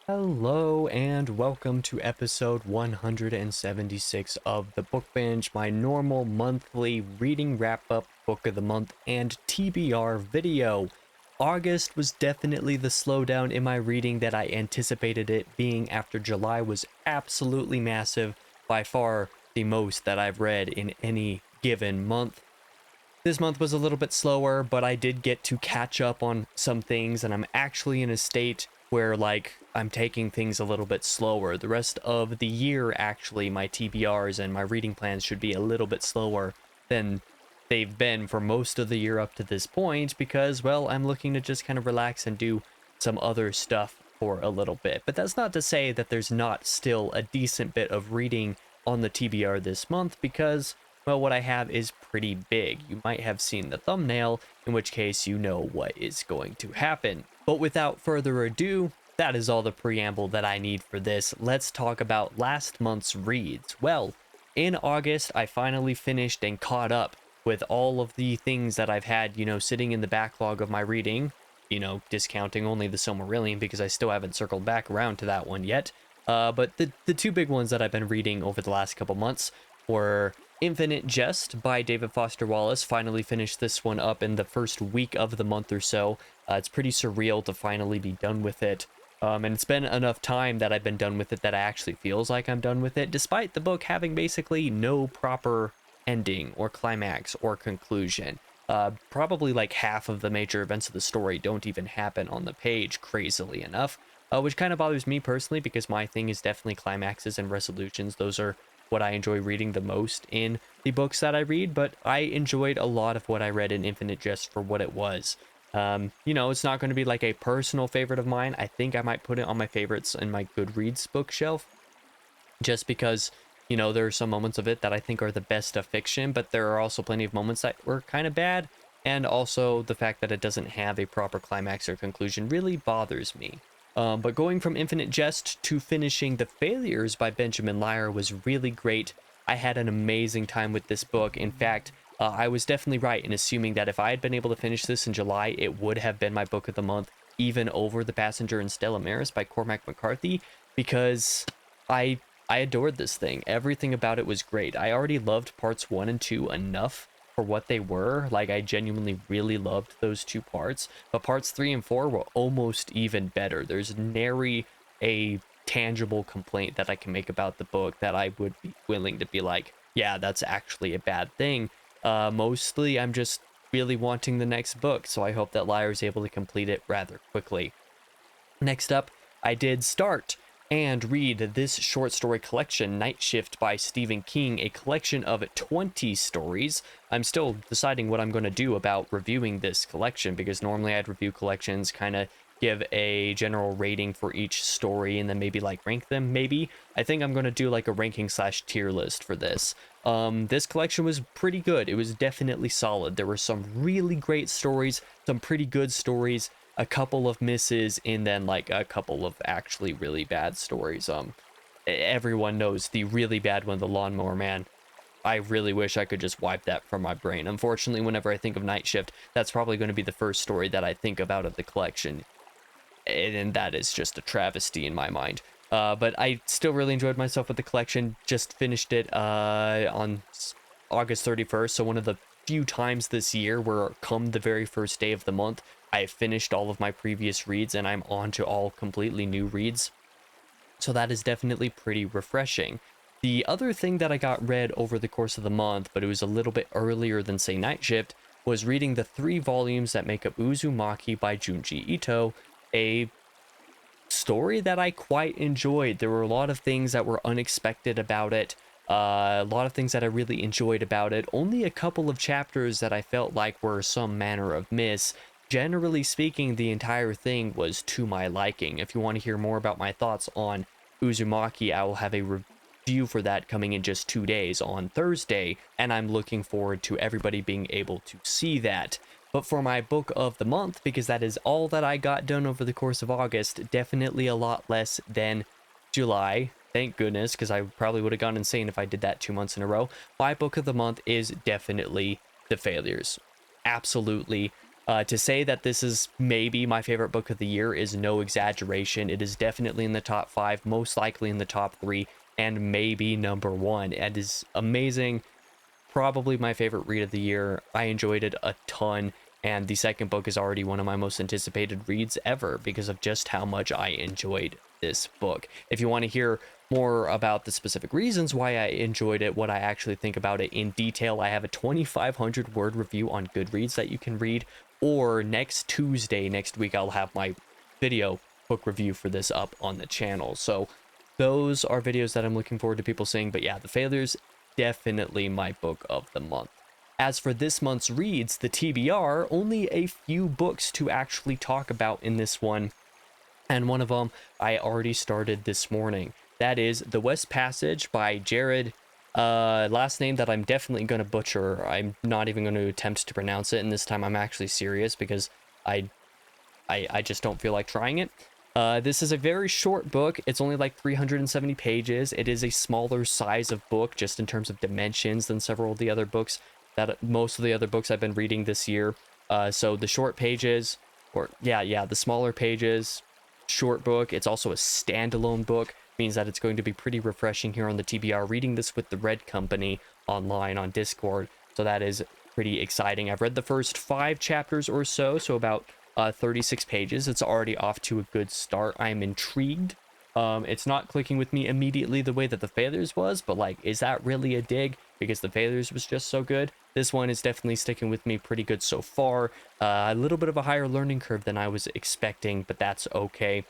Hello and welcome to episode 176 of the Book Binge, my normal monthly reading wrap-up book of the month and TBR video. August was definitely the slowdown in my reading that I anticipated it being after July was absolutely massive, by far the most that I've read in any given month. This month was a little bit slower, but I did get to catch up on some things, and I'm actually in a state where, I'm taking things a little bit slower. The rest of the year, actually, my TBRs and my reading plans should be a little bit slower than they've been for most of the year up to this point because, well, I'm looking to just kind of relax and do some other stuff for a little bit. But that's not to say that there's not still a decent bit of reading on the TBR this month because, well, what I have is pretty big. You might have seen the thumbnail, in which case you know what is going to happen. But without further ado, that is all the preamble that I need for this. Let's talk about last month's reads. Well, in August, I finally finished and caught up with all of the things that I've had, sitting in the backlog of my reading, discounting only the Silmarillion because I still haven't circled back around to that one yet. But the two big ones that I've been reading over the last couple months were Infinite Jest by David Foster Wallace. Finally finished this one up in the first week of the month or so. It's pretty surreal to finally be done with it. And it's been enough time that I've been done with it that I actually feels like I'm done with it, despite the book having basically no proper ending or climax or conclusion. Probably like half of the major events of the story don't even happen on the page, crazily enough, which kind of bothers me personally because my thing is definitely climaxes and resolutions. Those are what I enjoy reading the most in the books that I read, but I enjoyed a lot of what I read in Infinite Jest for what it was. It's not going to be like a personal favorite of mine. I think I might put it on my favorites in my Goodreads bookshelf, just because, there are some moments of it that I think are the best of fiction, but there are also plenty of moments that were kind of bad, and also the fact that it doesn't have a proper climax or conclusion really bothers me. But going from Infinite Jest to finishing The Failures by Benjamin Lyer was really great. I had an amazing time with this book. In fact, I was definitely right in assuming that if I had been able to finish this in July, it would have been my book of the month, even over The Passenger and Stella Maris by Cormac McCarthy, because I adored this thing. Everything about it was great. I already loved parts 1 and 2 enough for what they were. Like, I genuinely really loved those two parts, but parts 3 and 4 were almost even better. There's nary a tangible complaint that I can make about the book that I would be willing to be like, yeah, that's actually a bad thing. Mostly I'm just really wanting the next book, so I hope that Lyre's able to complete it rather quickly. Next up, I did start and read this short story collection, Night Shift by Stephen King, a collection of 20 stories. I'm still deciding what I'm going to do about reviewing this collection, because normally I'd review collections, kind of give a general rating for each story, and then maybe rank them, maybe. I think I'm going to do a ranking / tier list for this. This collection was pretty good. It was definitely solid. There were some really great stories, some pretty good stories, a couple of misses, and then a couple of actually really bad stories. Everyone knows the really bad one, The Lawnmower Man. I really wish I could just wipe that from my brain. Unfortunately, whenever I think of Night Shift, that's probably going to be the first story that I think of out of the collection, and that is just a travesty in my mind. But I still really enjoyed myself with the collection. Just finished it on August 31st, so one of the few times this year where come the very first day of the month, I finished all of my previous reads and I'm on to all completely new reads. So that is definitely pretty refreshing. The other thing that I got read over the course of the month, but it was a little bit earlier than, say, Night Shift, was reading the 3 volumes that make up Uzumaki by Junji Ito, a story that I quite enjoyed. There were a lot of things that were unexpected about it. A lot of things that I really enjoyed about it. Only a couple of chapters that I felt like were some manner of miss. Generally speaking, the entire thing was to my liking. If you want to hear more about my thoughts on Uzumaki, I will have a review for that coming in just 2 days on Thursday, and I'm looking forward to everybody being able to see that. But for my book of the month, because that is all that I got done over the course of August, definitely a lot less than July. Thank goodness, because I probably would have gone insane if I did that 2 months in a row. My book of the month is definitely The Failures. Absolutely To say that this is maybe my favorite book of the year is no exaggeration. It is definitely in the top 5, most likely in the top 3, and maybe number 1. It is amazing. Probably my favorite read of the year. I enjoyed it a ton, and the second book is already one of my most anticipated reads ever because of just how much I enjoyed this book. If you want to hear more about the specific reasons why I enjoyed it, what I actually think about it in detail, I have a 2,500 word review on Goodreads that you can read, or next Tuesday, next week, I'll have my video book review for this up on the channel. So those are videos that I'm looking forward to people seeing. But yeah, The Failures, definitely my book of the month. As for this month's reads, the TBR, only a few books to actually talk about in this one. And one of them I already started this morning. That is The West Passage by Jared. Last name that I'm definitely going to butcher. I'm not even going to attempt to pronounce it. And this time I'm actually serious because I just don't feel like trying it. This is a very short book. It's only like 370 pages. It is a smaller size of book just in terms of dimensions than several of the other books that most of the other books I've been reading this year. So the short pages, or the smaller pages, short book. It's also a standalone book, means that it's going to be pretty refreshing here on the TBR, reading this with the Red Company online on Discord. So that is pretty exciting. I've read the first 5 chapters or so about 36 pages. It's already off to a good start. I am intrigued. It's not clicking with me immediately the way that The Failures was, but like, is that really a dig? Because The Failures was just so good. This one is definitely sticking with me pretty good so far. A little bit of a higher learning curve than I was expecting, but that's okay.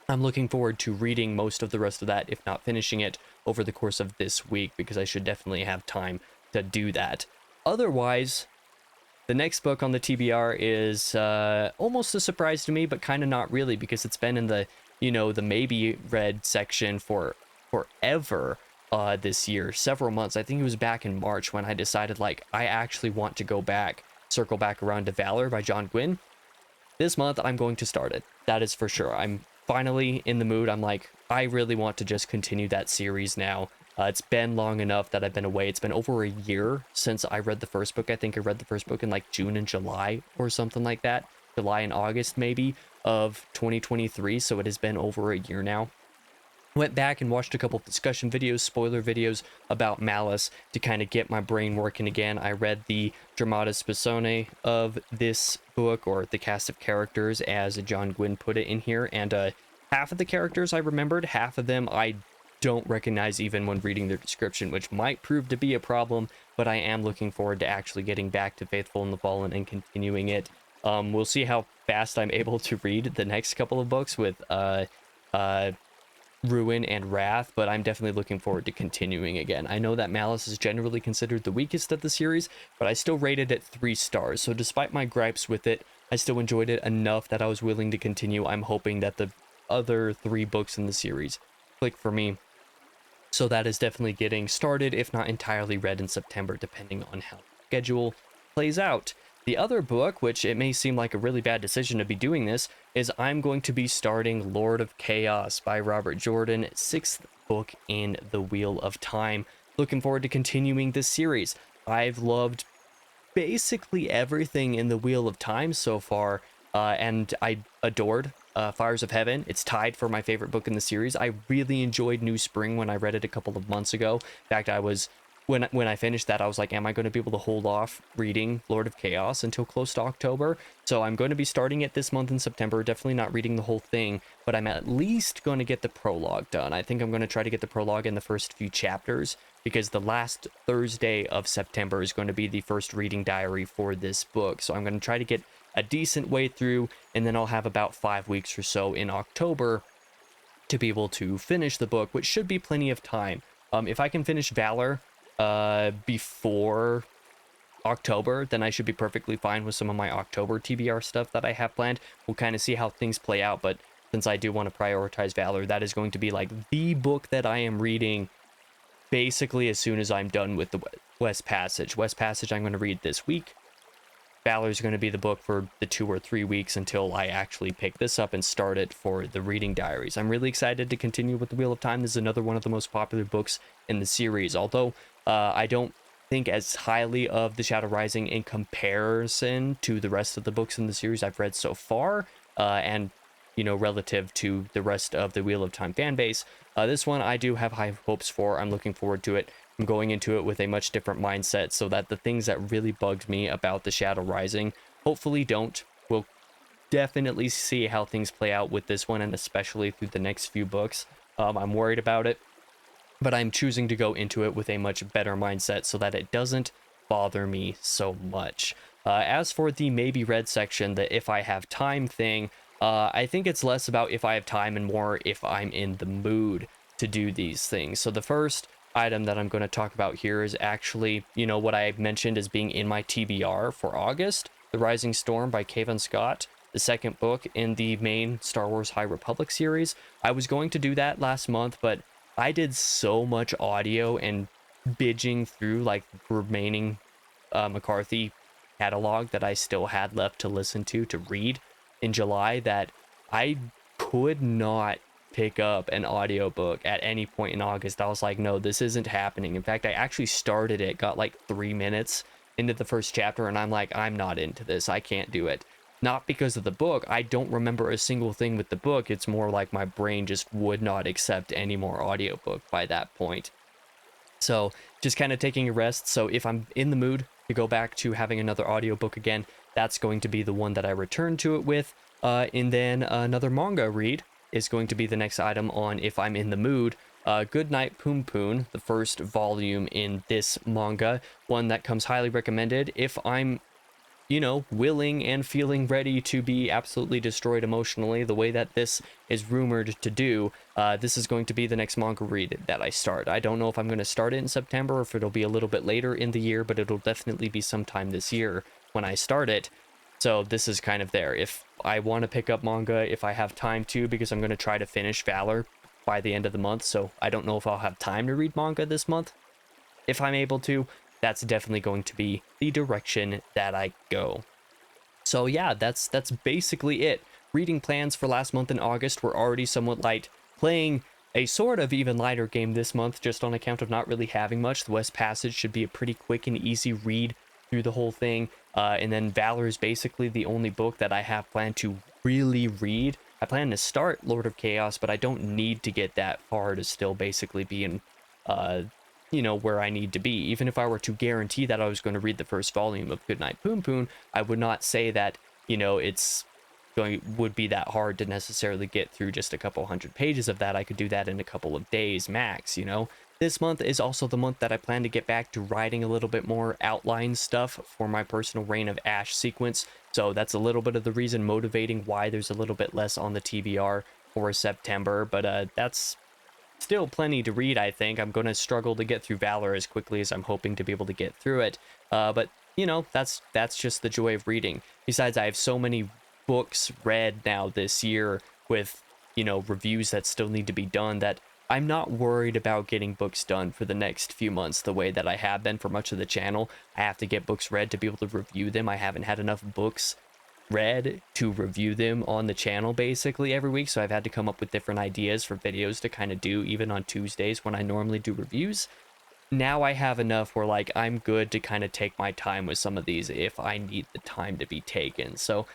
I'm looking forward to reading most of the rest of that, if not finishing it, over the course of this week, because I should definitely have time to do that. Otherwise, the next book on the TBR is almost a surprise to me, but kind of not really, because it's been in the, the maybe read section for forever this year, several months. I think it was back in March when I decided, like, I actually want to circle back around to Valor by John Gwynne. This month, I'm going to start it. That is for sure. I'm finally in the mood. I'm like, I really want to just continue that series now. It's been long enough that I've been away. It's been over a year since I read the first book. I think I read the first book in like June and July or something like that. July and August maybe of 2023. So it has been over a year now. Went back and watched a couple of discussion videos, spoiler videos about Malice to kind of get my brain working again. I read the dramatis personae of this book, or the cast of characters as John Gwynne put it in here. And half of the characters I remembered, half of them I don't recognize even when reading their description, which might prove to be a problem, but I am looking forward to actually getting back to Faithful and the Fallen and continuing it. We'll see how fast I'm able to read the next couple of books with Ruin and Wrath, but I'm definitely looking forward to continuing again. I know that Malice is generally considered the weakest of the series, but I still rated it 3 stars, so despite my gripes with it, I still enjoyed it enough that I was willing to continue. I'm hoping that the other 3 books in the series click for me. So that is definitely getting started, if not entirely read in September, depending on how the schedule plays out. The other book, which it may seem like a really bad decision to be doing this, is I'm going to be starting Lord of Chaos by Robert Jordan, 6th book in the Wheel of Time. Looking forward to continuing this series. I've loved basically everything in the Wheel of Time so far, and I adored Fires of Heaven. It's tied for my favorite book in the series. I really enjoyed New Spring when I read it a couple of months ago. In fact, I was when I finished that, I was like, am I going to be able to hold off reading Lord of Chaos until close to October? So I'm going to be starting it this month in September. Definitely not reading the whole thing, but I'm at least going to get the prologue done. I think I'm going to try to get the prologue in the first few chapters, because the last Thursday of September is going to be the first reading diary for this book. So I'm going to try to get a decent way through, and then I'll have about 5 weeks or so in October to be able to finish the book, which should be plenty of time. If I can finish Valor before October, then I should be perfectly fine with some of my October TBR stuff that I have planned. We'll kind of see how things play out, but since I do want to prioritize Valor, that is going to be like the book that I am reading basically as soon as I'm done with the West Passage. West Passage I'm going to read this week. Valor is going to be the book for the 2 or 3 weeks until I actually pick this up and start it for the reading diaries. I'm really excited to continue with the Wheel of Time. This is another one of the most popular books in the series. Although I don't think as highly of The Shadow Rising in comparison to the rest of the books in the series I've read so far, and relative to the rest of the Wheel of Time fan base. This one I do have high hopes for. I'm looking forward to it. I'm going into it with a much different mindset so that the things that really bugged me about The Shadow Rising hopefully don't. We'll definitely see how things play out with this one, and especially through the next few books. I'm worried about it, but I'm choosing to go into it with a much better mindset so that it doesn't bother me so much. As for the maybe read section, the if I have time thing, I think it's less about if I have time and more if I'm in the mood to do these things. So the first item that I'm going to talk about here is actually, what I mentioned as being in my TBR for August, The Rising Storm by Kevin Scott, the second book in the main Star Wars High Republic series. I was going to do that last month, but I did so much audio and binging through like remaining McCarthy catalog that I still had left to listen to read in July that I could not pick up an audiobook at any point in August. I was like, no, this isn't happening. In fact, I actually started it, got like 3 minutes into the first chapter, and I'm like, I'm not into this. I can't do it. Not because of the book. I don't remember a single thing with the book. It's more like my brain just would not accept any more audiobook by that point. So just kind of taking a rest. So if I'm in the mood to go back to having another audiobook again, that's going to be the one that I return to it with. And then another manga read is going to be the next item on if I'm in the mood. Good Night Poon Poon, the first volume in this manga, one that comes highly recommended if I'm willing and feeling ready to be absolutely destroyed emotionally the way that this is rumored to do. This is going to be the next manga read that I start. I don't know if I'm going to start it in September or if it'll be a little bit later in the year, but it'll definitely be sometime this year when I start it. So this is kind of there. If I want to pick up manga, if I have time to, because I'm going to try to finish Valor by the end of the month, so I don't know if I'll have time to read manga this month. If I'm able to, that's definitely going to be the direction that I go. So yeah, that's basically it. Reading plans for last month in August were already somewhat light. Playing a sort of even lighter game this month, just on account of not really having much. The West Passage should be a pretty quick and easy read through the whole thing. And then Valor is basically the only book that I have planned to really read. I plan to start Lord of Chaos, but I don't need to get that far to still basically be in where I need to be. Even if I were to guarantee that I was going to read the first volume of Goodnight Poon Poon, I would not say that, would be that hard to necessarily get through just a couple hundred pages of that. I could do that in a couple of days max, This month is also the month that I plan to get back to writing a little bit more outline stuff for my personal Reign of Ash sequence. So that's a little bit of the reason motivating why there's a little bit less on the TBR for September, but that's still plenty to read. I think I'm going to struggle to get through Valor as quickly as I'm hoping to be able to get through it. But that's just the joy of reading. Besides, I have so many books read now this year with, reviews that still need to be done that I'm not worried about getting books done for the next few months the way that I have been for much of the channel. I have to get books read to be able to review them. I haven't had enough books read to review them on the channel basically every week, so I've had to come up with different ideas for videos to kind of do even on Tuesdays when I normally do reviews. Now I have enough where like I'm good to kind of take my time with some of these if I need the time to be taken. So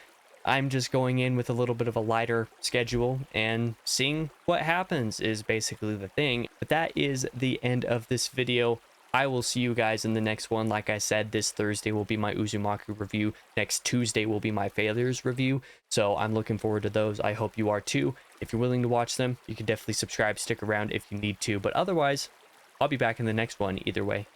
I'm just going in with a little bit of a lighter schedule and seeing what happens is basically the thing. But that is the end of this video. I will see you guys in the next one. Like I said, this Thursday will be my Uzumaki review. Next Tuesday will be my Failures review. So I'm looking forward to those. I hope you are too. If you're willing to watch them, you can definitely subscribe, stick around if you need to. But otherwise, I'll be back in the next one either way.